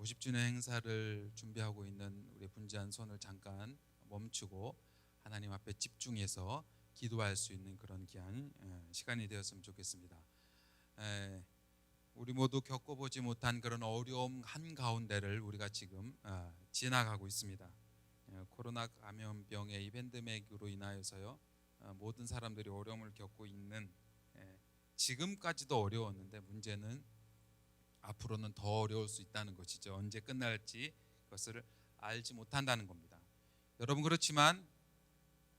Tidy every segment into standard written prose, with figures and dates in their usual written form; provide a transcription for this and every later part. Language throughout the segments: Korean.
50주년 행사를 준비하고 있는 우리 분주한 손을 잠깐 멈추고 하나님 앞에 집중해서 기도할 수 있는 그런 귀한 시간이 되었으면 좋겠습니다. 우리 모두 겪어보지 못한 그런 어려움 한가운데를 우리가 지금 지나가고 있습니다. 코로나 감염병의 이 팬데믹으로 인하여서요, 모든 사람들이 어려움을 겪고 있는, 지금까지도 어려웠는데 문제는 앞으로는 더 어려울 수 있다는 것이죠. 언제 끝날지 그것을 알지 못한다는 겁니다. 여러분, 그렇지만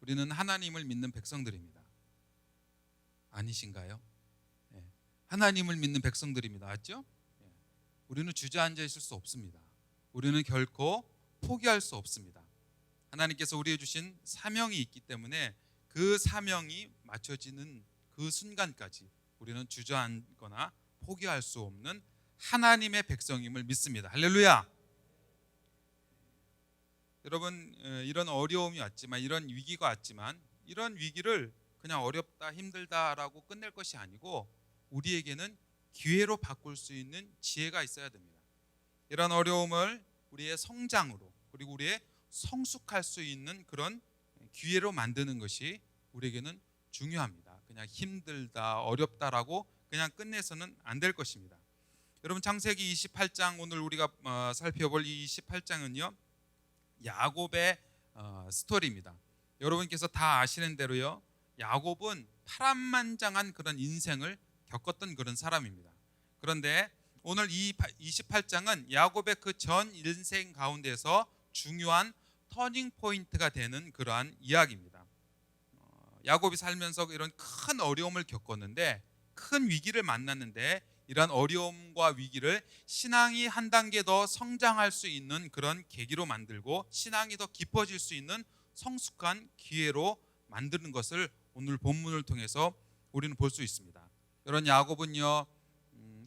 우리는 하나님을 믿는 백성들입니다. 아니신가요? 하나님을 믿는 백성들입니다. 맞죠? 우리는 주저앉아 있을 수 없습니다. 우리는 결코 포기할 수 없습니다. 하나님께서 우리에게 주신 사명이 있기 때문에 그 사명이 맞춰지는 그 순간까지 우리는 주저앉거나 포기할 수 없는 하나님의 백성임을 믿습니다. 할렐루야. 여러분, 이런 어려움이 왔지만, 이런 위기가 왔지만, 이런 위기를 그냥 어렵다 힘들다라고 끝낼 것이 아니고 우리에게는 기회로 바꿀 수 있는 지혜가 있어야 됩니다. 이런 어려움을 우리의 성장으로, 그리고 우리의 성숙할 수 있는 그런 기회로 만드는 것이 우리에게는 중요합니다. 그냥 힘들다 어렵다라고 그냥 끝내서는 안 될 것입니다. 여러분, 창세기 28장, 오늘 우리가 살펴볼 이 28장은요 야곱의 스토리입니다. 여러분께서 다 아시는 대로요, 야곱은 파란만장한 그런 인생을 겪었던 그런 사람입니다. 그런데 오늘 이 28장은 야곱의 그 전 인생 가운데서 중요한 터닝 포인트가 되는 그러한 이야기입니다. 야곱이 살면서 이런 큰 어려움을 겪었는데, 큰 위기를 만났는데, 이런 어려움과 위기를 신앙이 한 단계 더 성장할 수 있는 그런 계기로 만들고 신앙이 더 깊어질 수 있는 성숙한 기회로 만드는 것을 오늘 본문을 통해서 우리는 볼 수 있습니다. 이런 야곱은요,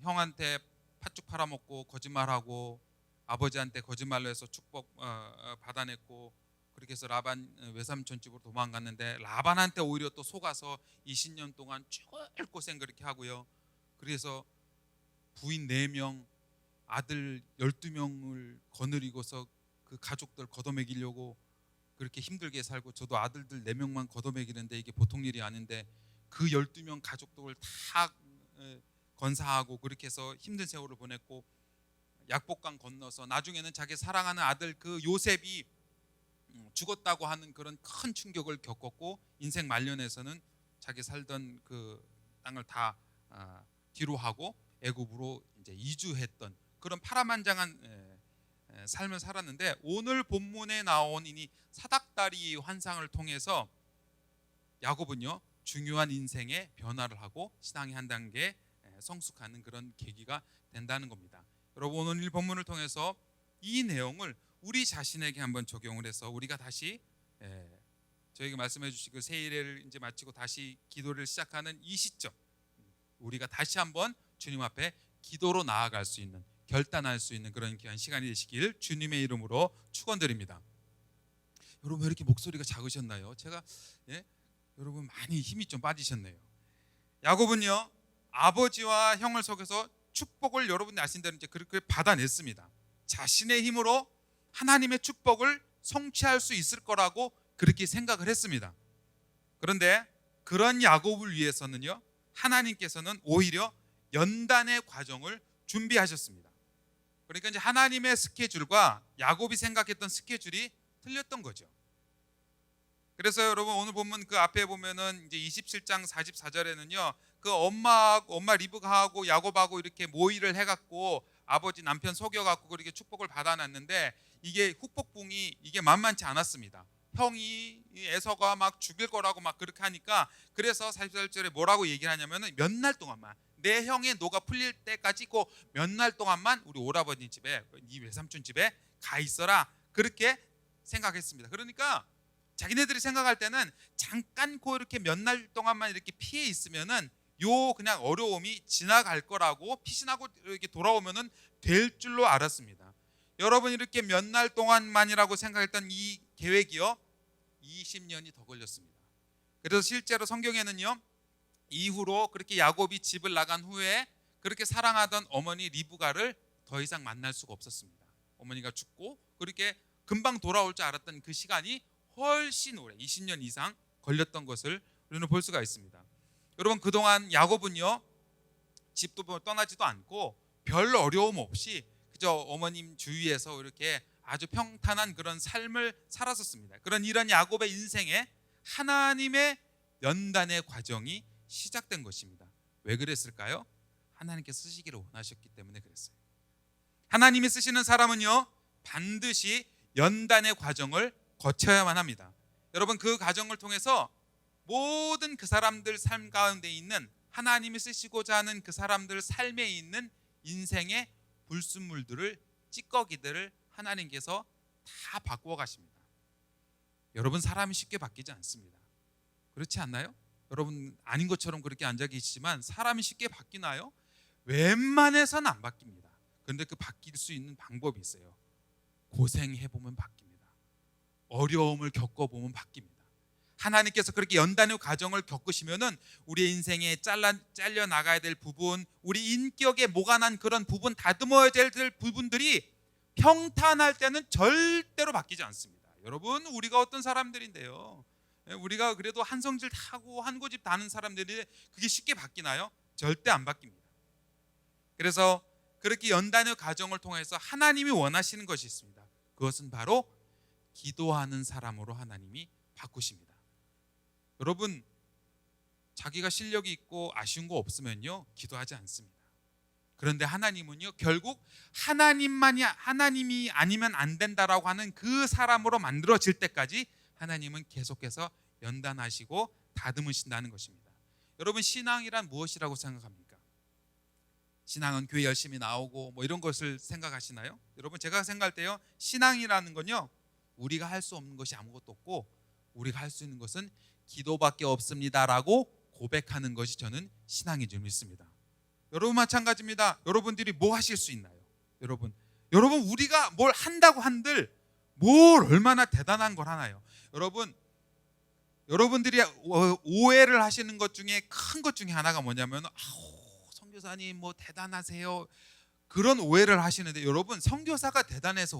형한테 팥죽 팔아먹고 거짓말하고 아버지한테 거짓말로 해서 축복 받아냈고, 그렇게 해서 라반 외삼촌 집으로 도망갔는데 라반한테 오히려 또 속아서 20년 동안 쫄고생 그렇게 하고요. 그래서 부인 4명, 아들 12명을 거느리고서 그 가족들 걷어먹이려고 그렇게 힘들게 살고, 저도 아들들 4명만 걷어먹이는데 이게 보통 일이 아닌데 그 12명 가족들을 다 건사하고 그렇게 해서 힘든 세월을 보냈고, 약복강 건너서 나중에는 자기 사랑하는 아들 그 요셉이 죽었다고 하는 그런 큰 충격을 겪었고, 인생 말년에서는 자기 살던 그 땅을 다 뒤로 하고 애굽으로 이제 이주했던 그런 파란만장한 삶을 살았는데, 오늘 본문에 나온 이 사닥다리 환상을 통해서 야곱은요 중요한 인생의 변화를 하고 신앙이 한 단계 성숙하는 그런 계기가 된다는 겁니다. 여러분, 오늘 이 본문을 통해서 이 내용을 우리 자신에게 한번 적용을 해서 우리가 다시 저에게 말씀해 주신 그 세일을 이제 마치고 다시 기도를 시작하는 이 시점, 우리가 다시 한번 주님 앞에 기도로 나아갈 수 있는, 결단할 수 있는 그런 귀한 시간이 되시길 주님의 이름으로 축원드립니다. 여러분, 왜 이렇게 목소리가 작으셨나요? 제가 여러분 많이 힘이 좀 빠지셨네요. 야곱은요 아버지와 형을 속여서 축복을 여러분이 아신 대로 이제 그렇게 받아냈습니다. 자신의 힘으로 하나님의 축복을 성취할 수 있을 거라고 그렇게 생각을 했습니다. 그런데 그런 야곱을 위해서는요 하나님께서는 오히려 연단의 과정을 준비하셨습니다. 그러니까 이제 하나님의 스케줄과 야곱이 생각했던 스케줄이 틀렸던 거죠. 그래서 여러분, 오늘 보면 그 앞에 보면은 이제 27장 44절에는요 그 엄마 리브가하고 야곱하고 이렇게 모의를 해갖고 아버지 남편 속여갖고 그렇게 축복을 받아놨는데, 이게 후폭풍이 이게 만만치 않았습니다. 형이 에서가 막 죽일 거라고 막 그렇게 하니까, 그래서 44절에 뭐라고 얘기를 하냐면은 몇 날 동안만, 내 형의 노가 풀릴 때까지 그 몇 날 동안만 우리 오라버니 집에, 이 외삼촌 집에 가 있어라, 그렇게 생각했습니다. 그러니까 자기네들이 생각할 때는 잠깐 그 이렇게 몇 날 동안만 이렇게 피해 있으면은 요 그냥 어려움이 지나갈 거라고, 피신하고 이렇게 돌아오면은 될 줄로 알았습니다. 여러분, 이렇게 몇 날 동안만이라고 생각했던 이 계획이요 20년이 더 걸렸습니다. 그래서 실제로 성경에는요 이후로 그렇게 야곱이 집을 나간 후에 그렇게 사랑하던 어머니 리브가를 더 이상 만날 수가 없었습니다. 어머니가 죽고 그렇게 금방 돌아올 줄 알았던 그 시간이 훨씬 오래 20년 이상 걸렸던 것을 우리는 볼 수가 있습니다. 여러분, 그동안 야곱은요 집도 떠나지도 않고 별 어려움 없이 그저 어머님 주위에서 이렇게 아주 평탄한 그런 삶을 살았었습니다. 그런 이런 야곱의 인생에 하나님의 연단의 과정이 시작된 것입니다. 왜 그랬을까요? 하나님께서 쓰시기를 원하셨기 때문에 그랬어요. 하나님이 쓰시는 사람은요 반드시 연단의 과정을 거쳐야만 합니다. 여러분, 그 과정을 통해서 모든 그 사람들 삶 가운데 있는 하나님이 쓰시고자 하는 그 사람들 삶에 있는 인생의 불순물들을, 찌꺼기들을 하나님께서 다 바꾸어 가십니다. 여러분, 사람이 쉽게 바뀌지 않습니다. 그렇지 않나요? 여러분, 아닌 것처럼 그렇게 앉아 계시지만 사람이 쉽게 바뀌나요? 웬만해서는 안 바뀝니다. 그런데 그 바뀔 수 있는 방법이 있어요. 고생해보면 바뀝니다. 어려움을 겪어보면 바뀝니다. 하나님께서 그렇게 연단의 과정을 겪으시면은 우리의 인생에 잘려 나가야 될 부분, 우리 인격에 모관한 그런 부분, 다듬어야 될 부분들이 평탄할 때는 절대로 바뀌지 않습니다. 여러분, 우리가 어떤 사람들인데요, 우리가 그래도 한 성질 타고 한 고집 다는 사람들이 그게 쉽게 바뀌나요? 절대 안 바뀝니다. 그래서 그렇게 연단의 과정을 통해서 하나님이 원하시는 것이 있습니다. 그것은 바로 기도하는 사람으로 하나님이 바꾸십니다. 여러분, 자기가 실력이 있고 아쉬운 거 없으면요 기도하지 않습니다. 그런데 하나님은요 결국 하나님이 아니면 안 된다라고 하는 그 사람으로 만들어질 때까지 하나님은 계속해서 연단하시고 다듬으신다는 것입니다. 여러분, 신앙이란 무엇이라고 생각합니까? 신앙은 교회 열심히 나오고 뭐 이런 것을 생각하시나요? 여러분, 제가 생각할 때요 신앙이라는 건요 우리가 할 수 없는 것이 아무것도 없고 우리가 할 수 있는 것은 기도밖에 없습니다라고 고백하는 것이 저는 신앙인 줄 믿습니다. 여러분, 마찬가지입니다. 여러분들이 뭐 하실 수 있나요? 여러분 우리가 뭘 한다고 한들 뭘 얼마나 대단한 걸 하나요? 여러분들이 오해를 하시는 것 중에 큰 것 중에 하나가 뭐냐면 선교사님 뭐 대단하세요, 그런 오해를 하시는데, 여러분, 선교사가 대단해서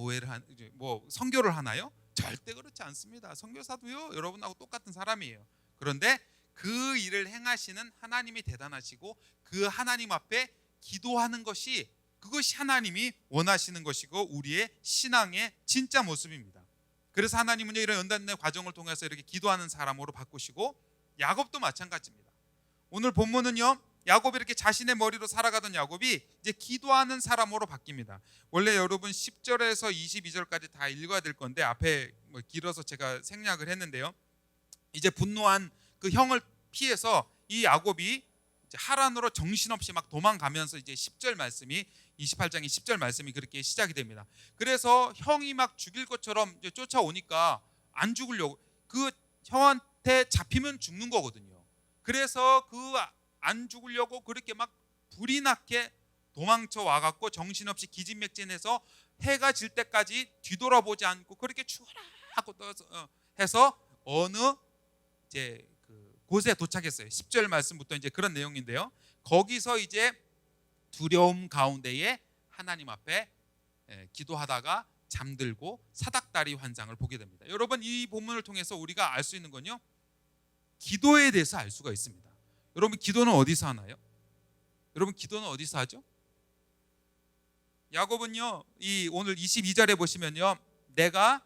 선교를 하나요? 절대 그렇지 않습니다. 선교사도요 여러분하고 똑같은 사람이에요. 그런데 그 일을 행하시는 하나님이 대단하시고 그 하나님 앞에 기도하는 것이, 그것이 하나님이 원하시는 것이고 우리의 신앙의 진짜 모습입니다. 그래서 하나님은 이런 연단의 과정을 통해서 이렇게 기도하는 사람으로 바꾸시고, 야곱도 마찬가지입니다. 오늘 본문은요 야곱이 이렇게 자신의 머리로 살아가던 야곱이 이제 기도하는 사람으로 바뀝니다. 원래 여러분 10절에서 22절까지 다 읽어야 될 건데 앞에 길어서 제가 생략을 했는데요, 이제 분노한 그 형을 피해서 이 야곱이 이제 하란으로 정신없이 막 도망가면서 이제 10절 말씀이 28장의 10절 말씀이 그렇게 시작이 됩니다. 그래서 형이 막 죽일 것처럼 이제 쫓아오니까 안 죽으려고, 그 형한테 잡히면 죽는 거거든요. 그래서 그 안 죽으려고 그렇게 막 불이 나게 도망쳐 와갖고 정신없이 기진맥진해서 해가 질 때까지 뒤돌아보지 않고 그렇게 죽어라 하고 해서 어느 이제 그 곳에 도착했어요. 10절 말씀부터 이제 그런 내용인데요, 거기서 이제 두려움 가운데에 하나님 앞에 기도하다가 잠들고 사닥다리 환상을 보게 됩니다. 여러분, 이 본문을 통해서 우리가 알 수 있는 건요 기도에 대해서 알 수가 있습니다. 여러분, 기도는 어디서 하나요? 여러분, 기도는 어디서 하죠? 야곱은요 오늘 22절에 보시면요, 내가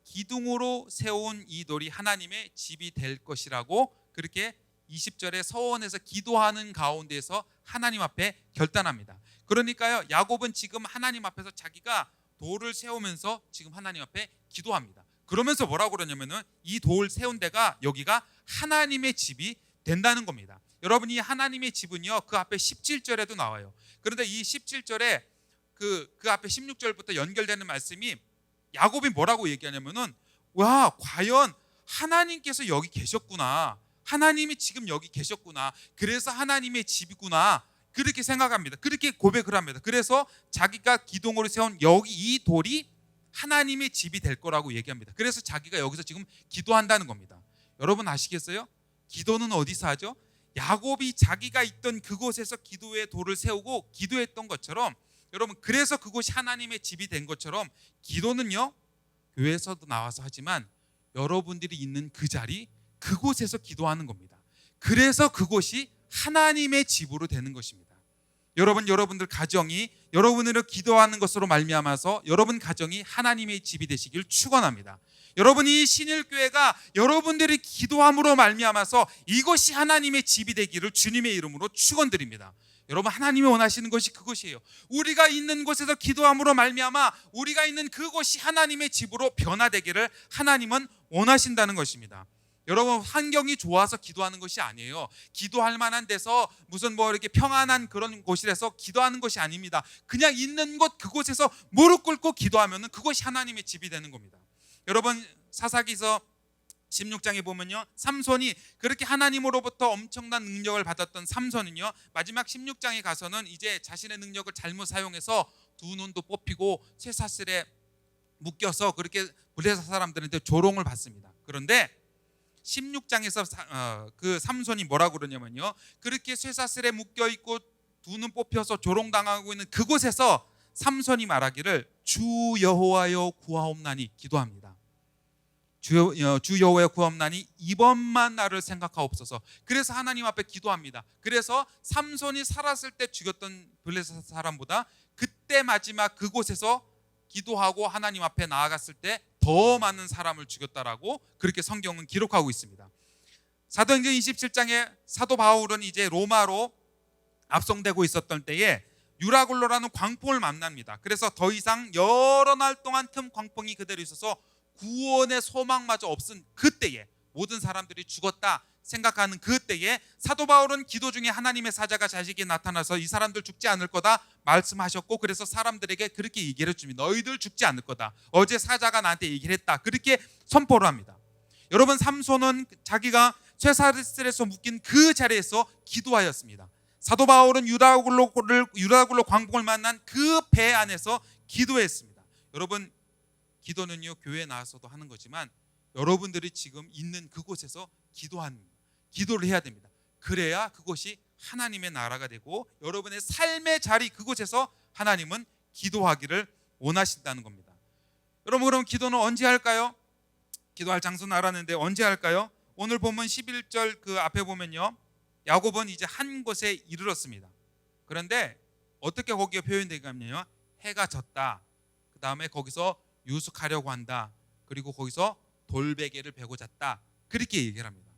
기둥으로 세운 이 돌이 하나님의 집이 될 것이라고 그렇게 20절에 서원에서 기도하는 가운데서 하나님 앞에 결단합니다. 그러니까요 야곱은 지금 하나님 앞에서 자기가 돌을 세우면서 지금 하나님 앞에 기도합니다. 그러면서 뭐라고 그러냐면은 이 돌 세운 데가 여기가 하나님의 집이 된다는 겁니다. 여러분, 이 하나님의 집은요 그 앞에 17절에도 나와요. 그런데 이 17절에 그 앞에 16절부터 연결되는 말씀이 야곱이 뭐라고 얘기하냐면은, 와, 과연 하나님께서 여기 계셨구나, 하나님이 지금 여기 계셨구나, 그래서 하나님의 집이구나, 그렇게 생각합니다. 그렇게 고백을 합니다. 그래서 자기가 기둥으로 세운 여기 이 돌이 하나님의 집이 될 거라고 얘기합니다. 그래서 자기가 여기서 지금 기도한다는 겁니다. 여러분, 아시겠어요? 기도는 어디서 하죠? 야곱이 자기가 있던 그곳에서 기도의 돌을 세우고 기도했던 것처럼 여러분, 그래서 그곳이 하나님의 집이 된 것처럼 기도는요, 교회에서도 나와서 하지만 여러분들이 있는 그 자리, 그곳에서 기도하는 겁니다. 그래서 그곳이 하나님의 집으로 되는 것입니다. 여러분들 가정이 여러분으로 기도하는 것으로 말미암아서 여러분 가정이 하나님의 집이 되시길 축원합니다. 여러분이 신일교회가 여러분들이 기도함으로 말미암아서 이것이 하나님의 집이 되기를 주님의 이름으로 축원드립니다. 여러분, 하나님이 원하시는 것이 그것이에요. 우리가 있는 곳에서 기도함으로 말미암아 우리가 있는 그곳이 하나님의 집으로 변화되기를 하나님은 원하신다는 것입니다. 여러분, 환경이 좋아서 기도하는 것이 아니에요. 기도할 만한 데서 무슨 이렇게 평안한 그런 곳이라서 기도하는 것이 아닙니다. 그냥 있는 곳 그곳에서 무릎 꿇고 기도하면 그것이 하나님의 집이 되는 겁니다. 여러분, 사사기서 16장에 보면요, 삼손이 그렇게 하나님으로부터 엄청난 능력을 받았던 삼손은요, 마지막 16장에 가서는 이제 자신의 능력을 잘못 사용해서 두 눈도 뽑히고 쇠사슬에 묶여서 그렇게 블레셋 사람들한테 조롱을 받습니다. 그런데 16장에서 그 삼손이 뭐라고 그러냐면요, 그렇게 쇠사슬에 묶여 있고 두 눈 뽑혀서 조롱당하고 있는 그곳에서 삼손이 말하기를 주 여호와여 구하옵나니 기도합니다. 주 여호와여 구하옵나니 이번만 나를 생각하옵소서. 그래서 하나님 앞에 기도합니다. 그래서 삼손이 살았을 때 죽였던 블레셋 사람보다 그때 마지막 그곳에서 기도하고 하나님 앞에 나아갔을 때 더 많은 사람을 죽였다라고 그렇게 성경은 기록하고 있습니다. 사도행전 27장에 사도 바울은 이제 로마로 압송되고 있었던 때에 유라굴로라는 광풍을 만납니다. 그래서 더 이상 여러 날 동안 틈 광풍이 그대로 있어서 구원의 소망마저 없은 그때에, 모든 사람들이 죽었다 생각하는 그때에 사도 바울은 기도 중에 하나님의 사자가 자식이 나타나서 이 사람들 죽지 않을 거다 말씀하셨고, 그래서 사람들에게 그렇게 얘기를 해줍니다. 너희들 죽지 않을 거다. 어제 사자가 나한테 얘기를 했다. 그렇게 선포를 합니다. 여러분, 삼손은 자기가 쇠사슬에서 묶인 그 자리에서 기도하였습니다. 사도 바울은 유라굴로 광풍을 만난 그 배 안에서 기도했습니다. 여러분, 기도는요, 교회에 나와서도 하는 거지만 여러분들이 지금 있는 그곳에서 기도를 해야 됩니다. 그래야 그것이 하나님의 나라가 되고 여러분의 삶의 자리 그곳에서 하나님은 기도하기를 원하신다는 겁니다. 여러분, 그럼 기도는 언제 할까요? 기도할 장소는 알았는데 언제 할까요? 오늘 보면 11절 그 앞에 보면요, 야곱은 이제 한 곳에 이르렀습니다. 그런데 어떻게 거기에 표현되냐면요, 해가 졌다. 그 다음에 거기서 유숙하려고 한다. 그리고 거기서 돌베개를 베고 잤다. 그렇게 얘기를 합니다.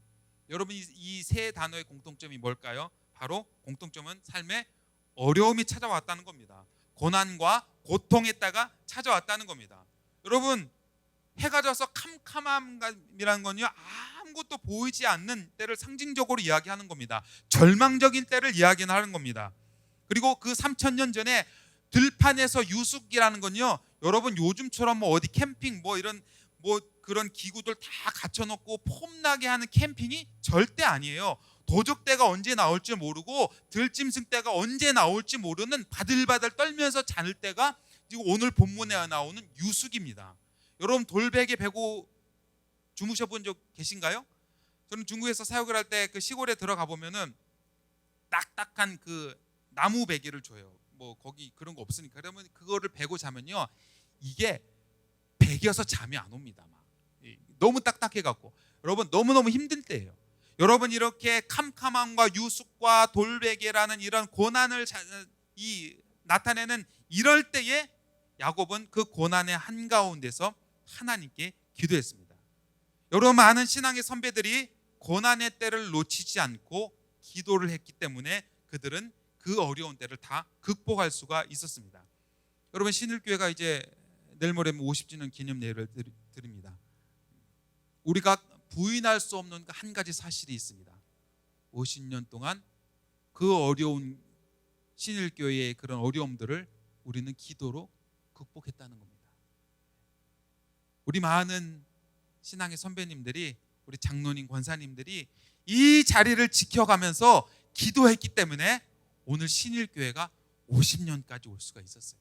여러분, 이 세 단어의 공통점이 뭘까요? 바로 공통점은 삶에 어려움이 찾아왔다는 겁니다. 고난과 고통의 때가 찾아왔다는 겁니다. 여러분, 해가 져서 캄캄함이라는 건요, 아무것도 보이지 않는 때를 상징적으로 이야기하는 겁니다. 절망적인 때를 이야기하는 겁니다. 그리고 그 3000년 전에 들판에서 유숙이라는 건요, 여러분 요즘처럼 어디 캠핑 이런 그런 기구들 다 갖춰놓고 폼나게 하는 캠핑이 절대 아니에요. 도적대가 언제 나올지 모르고 들짐승 때가 언제 나올지 모르는 바들바들 떨면서 자는 때가 지금 오늘 본문에 나오는 유숙입니다. 여러분, 돌베개 베고 주무셔 본 적 계신가요? 저는 중국에서 사역을 할 때 그 시골에 들어가 보면은 딱딱한 그 나무 베개를 줘요. 거기 그런 거 없으니까. 그러면 그거를 베고 자면요, 이게 베겨서 잠이 안 옵니다. 너무 딱딱해 갖고. 여러분, 너무너무 힘들 때예요. 여러분, 이렇게 캄캄함과 유숙과 돌베개라는 이런 고난을 나타내는 이럴 때에 야곱은 그 고난의 한가운데서 하나님께 기도했습니다. 여러분, 많은 신앙의 선배들이 고난의 때를 놓치지 않고 기도를 했기 때문에 그들은 그 어려운 때를 다 극복할 수가 있었습니다. 여러분, 신일교회가 이제 내일 모레면 50주년 기념 예배를 드립니다. 우리가 부인할 수 없는 한 가지 사실이 있습니다. 50년 동안 그 어려운 신일교회의 그런 어려움들을 우리는 기도로 극복했다는 겁니다. 우리 많은 신앙의 선배님들이, 우리 장로님, 권사님들이 이 자리를 지켜가면서 기도했기 때문에 오늘 신일교회가 50년까지 올 수가 있었어요.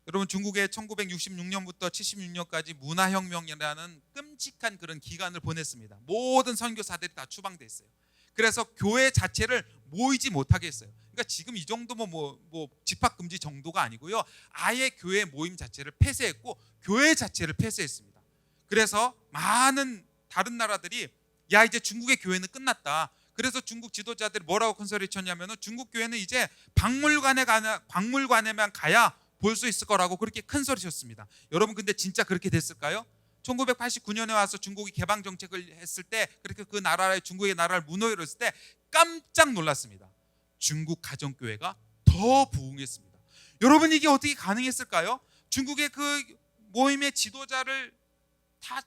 여러분, 중국에 1966년부터 76년까지 문화혁명이라는 끔찍한 그런 기간을 보냈습니다. 모든 선교사들이 다 추방됐어요. 그래서 교회 자체를 모이지 못하게 했어요. 그러니까 지금 이 정도 뭐 집합 금지 정도가 아니고요. 아예 교회 모임 자체를 폐쇄했고 교회 자체를 폐쇄했습니다. 그래서 많은 다른 나라들이 야 이제 중국의 교회는 끝났다. 그래서 중국 지도자들이 뭐라고 큰 소리 쳤냐면은 중국 교회는 이제 박물관에만 가야 볼 수 있을 거라고 그렇게 큰 소리 쳤습니다. 여러분 근데 진짜 그렇게 됐을까요? 1989년에 와서 중국이 개방 정책을 했을 때 그렇게 그 나라의 중국의 나라를 무너뜨렸을 했을 때 깜짝 놀랐습니다. 중국 가정교회가 더 부흥했습니다. 여러분 이게 어떻게 가능했을까요? 중국의 그 모임의 지도자를 다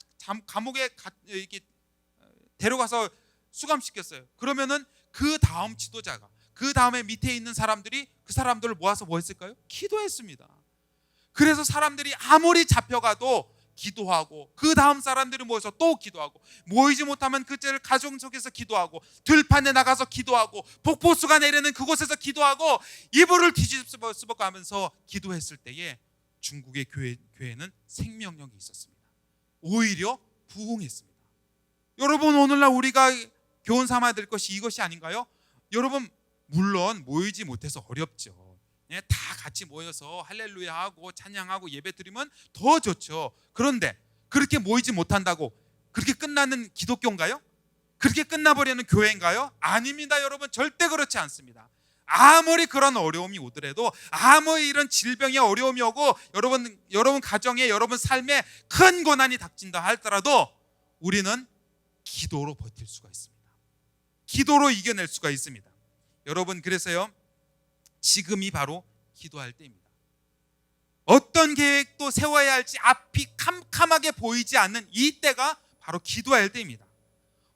감옥에 이렇게 데려가서 수감시켰어요. 그러면은 그 다음 지도자가 그 다음에 밑에 있는 사람들이 그 사람들을 모아서 뭐 했을까요? 기도했습니다. 그래서 사람들이 아무리 잡혀가도 기도하고 그 다음 사람들이 모여서 또 기도하고 모이지 못하면 그때를 가정 속에서 기도하고 들판에 나가서 기도하고 폭포수가 내리는 그곳에서 기도하고 이불을 뒤집어 가면서 기도했을 때에 중국의 교회는 생명력이 있었습니다. 오히려 부흥했습니다. 여러분 오늘날 우리가 교훈 삼아야 될 것이 이것이 아닌가요? 여러분 물론 모이지 못해서 어렵죠. 다 같이 모여서 할렐루야 하고 찬양하고 예배 드리면 더 좋죠. 그런데 그렇게 모이지 못한다고 그렇게 끝나는 기독교인가요? 그렇게 끝나버리는 교회인가요? 아닙니다. 여러분 절대 그렇지 않습니다. 아무리 그런 어려움이 오더라도 아무리 이런 질병의 어려움이 오고 여러분 가정에 여러분 삶에 큰 고난이 닥친다 할지라도 우리는 기도로 버틸 수가 있습니다. 기도로 이겨낼 수가 있습니다. 여러분 그래서요 지금이 바로 기도할 때입니다. 어떤 계획도 세워야 할지 앞이 캄캄하게 보이지 않는 이 때가 바로 기도할 때입니다.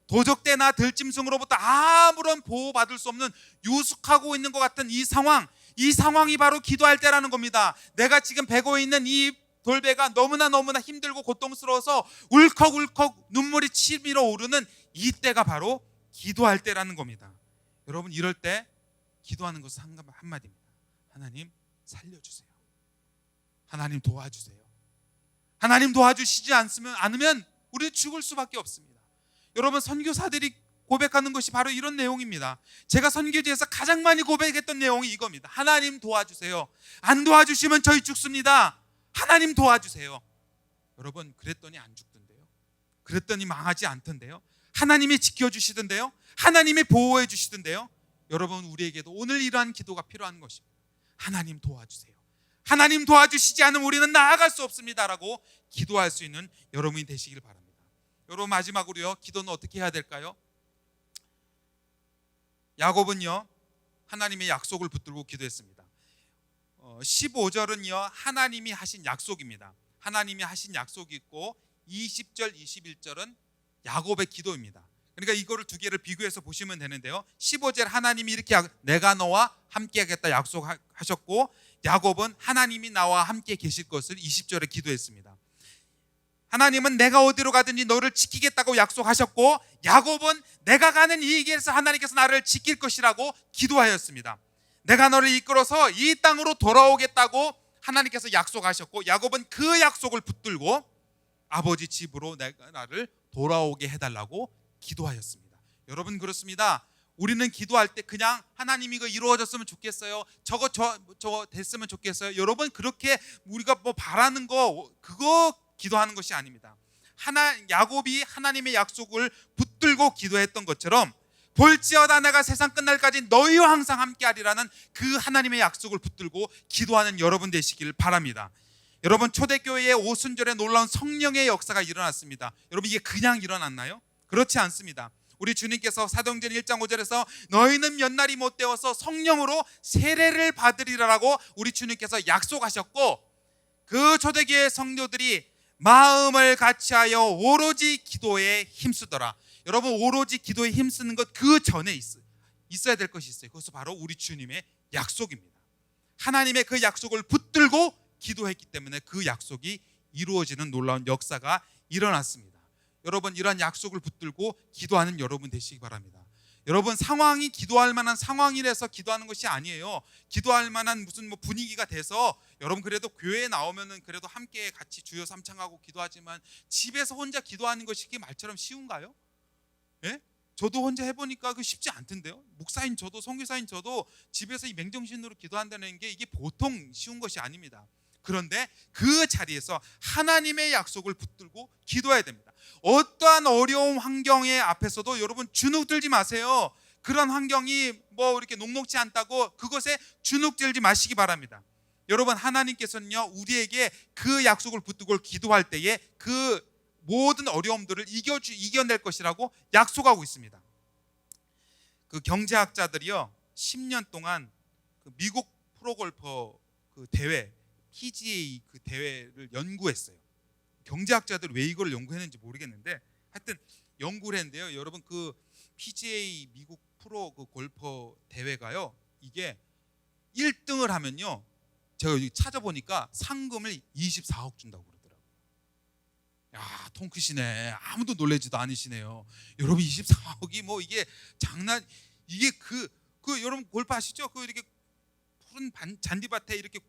도적대나 들짐승으로부터 아무런 보호받을 수 없는 유숙하고 있는 것 같은 이 상황이 바로 기도할 때라는 겁니다. 내가 지금 베고 있는 이 돌배가 너무나 힘들고 고통스러워서 울컥울컥 눈물이 치밀어 오르는 이 때가 바로 기도할 때라는 겁니다. 여러분 이럴 때 기도하는 것은 한마디입니다. 하나님 살려주세요. 하나님 도와주세요. 하나님 도와주시지 않으면 우리 죽을 수밖에 없습니다. 여러분 선교사들이 고백하는 것이 바로 이런 내용입니다. 제가 선교지에서 가장 많이 고백했던 내용이 이겁니다. 하나님 도와주세요. 안 도와주시면 저희 죽습니다. 하나님 도와주세요. 여러분 그랬더니 안 죽던데요. 그랬더니 망하지 않던데요. 하나님이 지켜주시던데요. 하나님이 보호해 주시던데요. 여러분 우리에게도 오늘 이러한 기도가 필요한 것입니다. 하나님 도와주세요. 하나님 도와주시지 않으면 우리는 나아갈 수 없습니다라고 기도할 수 있는 여러분이 되시길 바랍니다. 여러분 마지막으로요 기도는 어떻게 해야 될까요? 야곱은요 하나님의 약속을 붙들고 기도했습니다. 15절은요 하나님이 하신 약속입니다. 하나님이 하신 약속이 있고 20절 21절은 야곱의 기도입니다. 그러니까 이거를 두 개를 비교해서 보시면 되는데요 15절 하나님이 이렇게 내가 너와 함께 하겠다 약속하셨고 야곱은 하나님이 나와 함께 계실 것을 20절에 기도했습니다. 하나님은 내가 어디로 가든지 너를 지키겠다고 약속하셨고 야곱은 내가 가는 이 길에서 하나님께서 나를 지킬 것이라고 기도하였습니다. 내가 너를 이끌어서 이 땅으로 돌아오겠다고 하나님께서 약속하셨고 야곱은 그 약속을 붙들고 아버지 집으로 나를 돌아오게 해달라고 기도하였습니다. 여러분 그렇습니다. 우리는 기도할 때 그냥 하나님 이거 이루어졌으면 좋겠어요. 저거 됐으면 좋겠어요. 여러분 그렇게 우리가 뭐 바라는 거 그거 기도하는 것이 아닙니다. 야곱이 하나님의 약속을 붙들고 기도했던 것처럼 볼지어다 내가 세상 끝날까지 너희와 항상 함께하리라는 그 하나님의 약속을 붙들고 기도하는 여러분 되시길 바랍니다. 여러분 초대교회의 오순절에 놀라운 성령의 역사가 일어났습니다. 여러분 이게 그냥 일어났나요? 그렇지 않습니다. 우리 주님께서 사도행전 1장 5절에서 너희는 몇 날이 못 되어서 성령으로 세례를 받으리라고 우리 주님께서 약속하셨고 그 초대교회 성도들이 마음을 같이하여 오로지 기도에 힘쓰더라. 여러분 오로지 기도에 힘쓰는 것 그 전에 있어야 될 것이 있어요. 그것은 바로 우리 주님의 약속입니다. 하나님의 그 약속을 붙들고 기도했기 때문에 그 약속이 이루어지는 놀라운 역사가 일어났습니다. 여러분 이러한 약속을 붙들고 기도하는 여러분 되시기 바랍니다. 여러분 상황이 기도할 만한 상황이라서 기도하는 것이 아니에요. 기도할 만한 무슨 분위기가 돼서 여러분 그래도 교회에 나오면은 그래도 함께 같이 주여 삼창하고 기도하지만 집에서 혼자 기도하는 것이 그게 말처럼 쉬운가요? 예? 저도 혼자 해보니까 그 쉽지 않던데요. 목사인 저도, 선교사인 저도 집에서 이 맹정신으로 기도한다는 게 이게 보통 쉬운 것이 아닙니다. 그런데 그 자리에서 하나님의 약속을 붙들고 기도해야 됩니다. 어떠한 어려운 환경의 앞에서도 여러분 주눅들지 마세요. 그런 환경이 뭐 이렇게 녹록지 않다고 그것에 주눅들지 마시기 바랍니다. 여러분, 하나님께서는요, 우리에게 그 약속을 붙들고 기도할 때에 그 모든 어려움들을 이겨낼 것이라고 약속하고 있습니다. 그 경제학자들이요, 10년 동안 그 미국 프로골퍼 그 대회, PGA 그 대회를 연구했어요. 경제학자들이 왜 이걸 연구했는지 모르겠는데 하여튼 연구를 했는데요, 여러분, 그 PGA 미국 프로 그 골퍼 대회가요, 이게 1등을 하면요, 제가 여기 찾아보니까 상금을 24억 준다고 그러더라고요. 야, 통 크시네. 아무도 놀라지도 않으시네요. 여러분, 24억이 뭐 이게 장난, 이게 그 여러분 골프 아시죠? 그 이렇게 푸른 잔디밭에 이렇게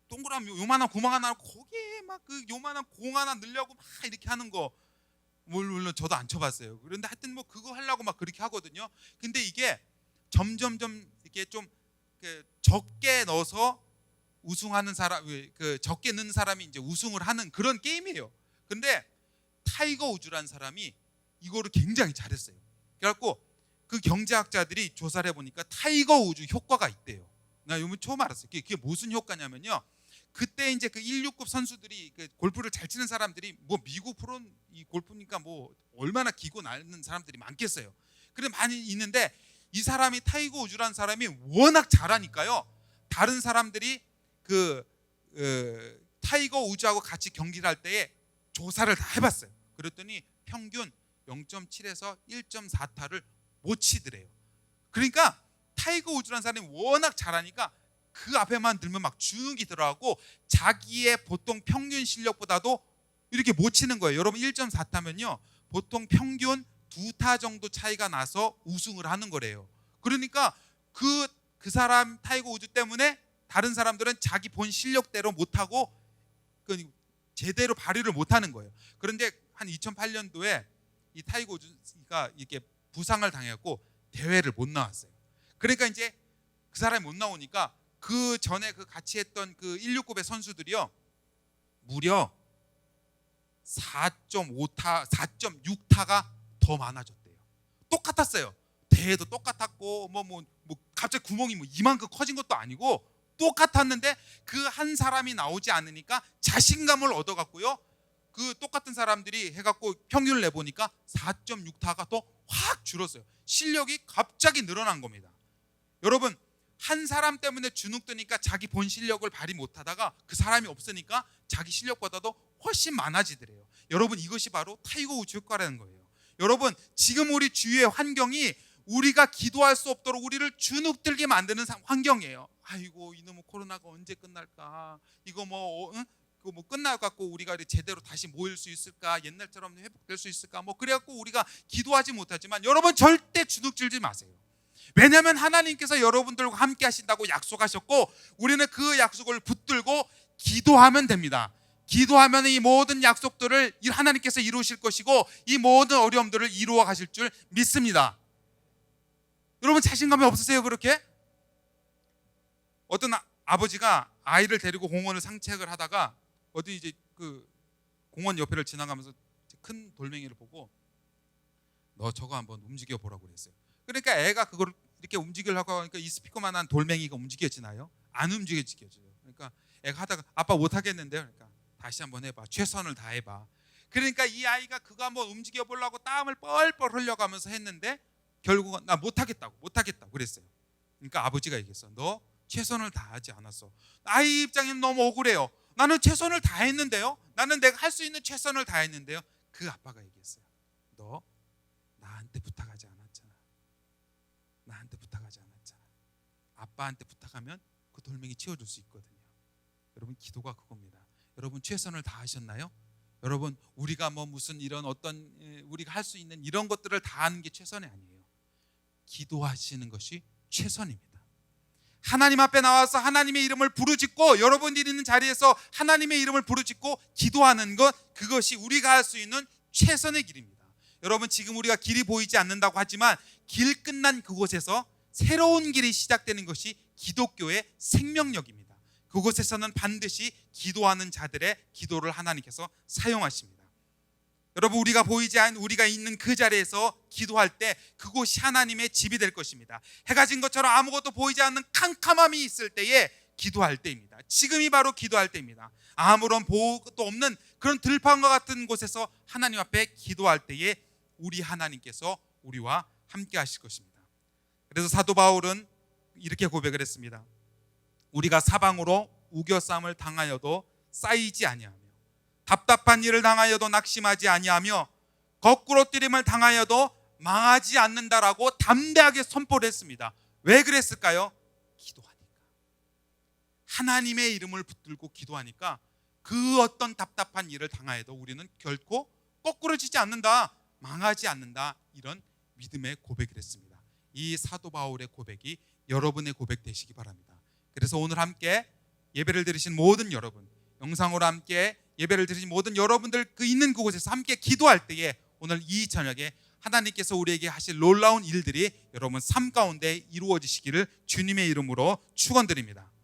동그란 요만한 구멍 하나 하고 거기에 막 그 요만한 공 하나 넣으려고 막 이렇게 하는 거, 물론 저도 안 쳐봤어요. 그런데 하여튼 뭐 그거 하려고 막 그렇게 하거든요. 근데 이게 점점점 이렇게 좀 적게 넣어서 우승하는 사람, 그 적게 넣는 사람이 이제 우승을 하는 그런 게임이에요. 근데 타이거 우즈라는 사람이 이거를 굉장히 잘했어요. 그래갖고 그 경제학자들이 조사를 해보니까 타이거 우즈 효과가 있대요. 나 요즘 처음 알았어요. 그게 무슨 효과냐면요, 그때 이제 그 1/6급 선수들이 그 골프를 잘 치는 사람들이 뭐 미국 프로 이 골프니까 뭐 얼마나 기고 나는 사람들이 많겠어요. 그래 많이 있는데 이 사람이 타이거 우즈라는 사람이 워낙 잘하니까요, 다른 사람들이 타이거 우즈하고 같이 경기를 할 때에 조사를 다 해봤어요. 그랬더니 평균 0.7에서 1.4타를 못 치더래요. 그러니까 타이거 우즈라는 사람이 워낙 잘하니까 그 앞에만 들면 막 주눅이 들어가고 자기의 보통 평균 실력보다도 이렇게 못 치는 거예요. 여러분, 1.4타면요 보통 평균 2타 정도 차이가 나서 우승을 하는 거래요. 그러니까 그 사람 타이거 우즈 때문에 다른 사람들은 자기 본 실력대로 못하고 제대로 발휘를 못하는 거예요. 그런데 한 2008년도에 이 타이거 우즈가 이렇게 부상을 당했고 대회를 못 나왔어요. 그러니까 이제 그 사람이 못 나오니까 그 전에 그 같이 했던 그 1/6급의 선수들이요 무려 4.5타, 4.6타가 더 많아졌대요. 똑같았어요. 대회도 똑같았고 뭐 갑자기 구멍이 뭐 이만큼 커진 것도 아니고 똑같았는데 그 한 사람이 나오지 않으니까 자신감을 얻어갖고요, 그 똑같은 사람들이 해갖고 평균을 내보니까 4.6타가 더 확 줄었어요. 실력이 갑자기 늘어난 겁니다. 여러분, 한 사람 때문에 주눅드니까 자기 본 실력을 발휘 못하다가 그 사람이 없으니까 자기 실력보다도 훨씬 많아지더래요. 여러분, 이것이 바로 타이거 우즈 효과라는 거예요. 여러분, 지금 우리 주위의 환경이 우리가 기도할 수 없도록 우리를 주눅들게 만드는 환경이에요. 아이고, 이놈의 코로나가 언제 끝날까? 이거 그거 뭐 끝날 것 같고 우리가 제대로 다시 모일 수 있을까? 옛날처럼 회복될 수 있을까? 뭐 그래갖고 우리가 기도하지 못하지만 여러분, 절대 주눅들지 마세요. 왜냐하면 하나님께서 여러분들과 함께 하신다고 약속하셨고 우리는 그 약속을 붙들고 기도하면 됩니다. 기도하면 이 모든 약속들을 하나님께서 이루실 것이고 이 모든 어려움들을 이루어 가실 줄 믿습니다. 여러분, 자신감이 없으세요? 그렇게? 어떤 아버지가 아이를 데리고 공원을 산책을 하다가 어디 이제 그 공원 옆에를 지나가면서 큰 돌멩이를 보고 너 저거 한번 움직여 보라고 그랬어요. 그러니까 애가 그걸 이렇게 움직이려고 하니까 이 스피커만한 돌멩이가 움직여지나요? 안 움직여져요. 그러니까 애가 하다가 아빠 못 하겠는데요. 그러니까 다시 한번 해봐. 최선을 다해봐. 그러니까 이 아이가 그거 한번 움직여 보려고 땀을 뻘뻘 흘려가면서 했는데 결국은 나 못 하겠다고 그랬어요. 그러니까 아버지가 얘기했어. 너 최선을 다하지 않았어. 아이 입장에는 너무 억울해요. 나는 최선을 다했는데요. 나는 내가 할 수 있는 최선을 다했는데요. 그 아빠가 얘기했어요. 너 나한테 부탁하지 않았잖아. 나한테 부탁하지 않았잖아. 아빠한테 부탁하면 그 돌멩이 치워줄 수 있거든요. 여러분, 기도가 그겁니다. 여러분, 최선을 다하셨나요? 여러분, 우리가 뭐 무슨 이런 어떤 우리가 할 수 있는 이런 것들을 다하는 게 최선이 아니에요. 기도하시는 것이 최선입니다. 하나님 앞에 나와서 하나님의 이름을 부르짖고 여러분들이 있는 자리에서 하나님의 이름을 부르짖고 기도하는 것, 그것이 우리가 할 수 있는 최선의 길입니다. 여러분, 지금 우리가 길이 보이지 않는다고 하지만 길 끝난 그곳에서 새로운 길이 시작되는 것이 기독교의 생명력입니다. 그곳에서는 반드시 기도하는 자들의 기도를 하나님께서 사용하십니다. 여러분, 우리가 있는 그 자리에서 기도할 때 그곳이 하나님의 집이 될 것입니다. 해가 진 것처럼 아무것도 보이지 않는 캄캄함이 있을 때에 기도할 때입니다. 지금이 바로 기도할 때입니다. 아무런 보호도 없는 그런 들판과 같은 곳에서 하나님 앞에 기도할 때에 우리 하나님께서 우리와 함께 하실 것입니다. 그래서 사도 바울은 이렇게 고백을 했습니다. 우리가 사방으로 우겨쌈을 당하여도 쌓이지 아니하며 답답한 일을 당하여도 낙심하지 아니하며 거꾸로 뛰림을 당하여도 망하지 않는다라고 담대하게 선포를 했습니다. 왜 그랬을까요? 기도하니까. 하나님의 이름을 붙들고 기도하니까 그 어떤 답답한 일을 당하여도 우리는 결코 거꾸로지지 않는다, 망하지 않는다, 이런 믿음의 고백을 했습니다. 이 사도 바울의 고백이 여러분의 고백 되시기 바랍니다. 그래서 오늘 함께 예배를 드리신 모든 여러분, 영상으로 함께 예배를 드리신 모든 여러분들 그 있는 그곳에서 함께 기도할 때에 오늘 이 저녁에 하나님께서 우리에게 하실 놀라운 일들이 여러분 삶 가운데 이루어지시기를 주님의 이름으로 축원드립니다.